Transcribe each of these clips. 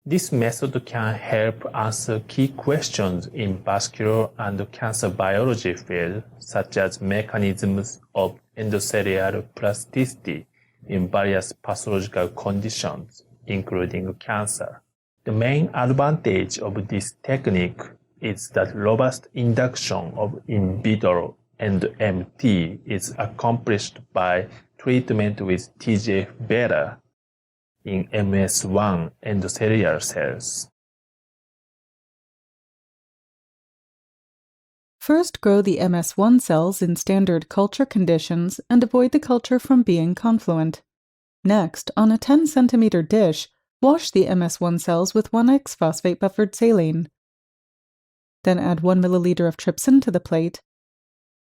This method can help answer key questions in vascular and cancer biology field, such as mechanisms of endothelial plasticity in various pathological conditions, including cancer. The main advantage of this technique is that robust induction of in vitro EndMT is accomplished by treatment with TGF-β in MS1 endothelial cells. First, grow the MS1 cells in standard culture conditions and avoid the culture from being confluent. Next, on a 10 cm dish, wash the MS1 cells with 1,6-phosphate buffered saline. Then add 1 ml of trypsin to the plate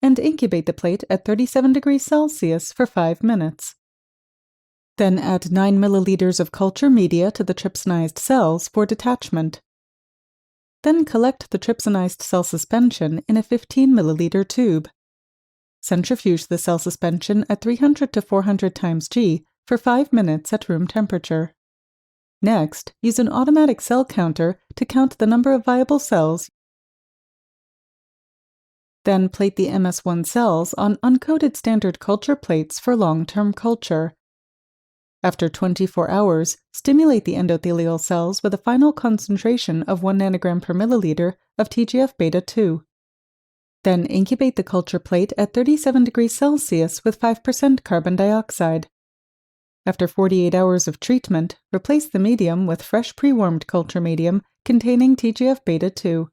and incubate the plate at 37 degrees Celsius for 5 minutes. Then add 9 ml of culture media to the trypsinized cells for detachment. Then collect the trypsinized cell suspension in a 15 ml tube. Centrifuge the cell suspension at 300 to 400 times G for 5 minutes at room temperature. Next, use an automatic cell counter to count the number of viable cells. Then plate the MS1 cells on uncoated standard culture plates for long-term culture. After 24 hours, stimulate the endothelial cells with a final concentration of 1 nanogram per milliliter of TGF-β 2. Then incubate the culture plate at 37 degrees Celsius with 5% carbon dioxide. After 48 hours of treatment, replace the medium with fresh pre-warmed culture medium containing TGF-β 2.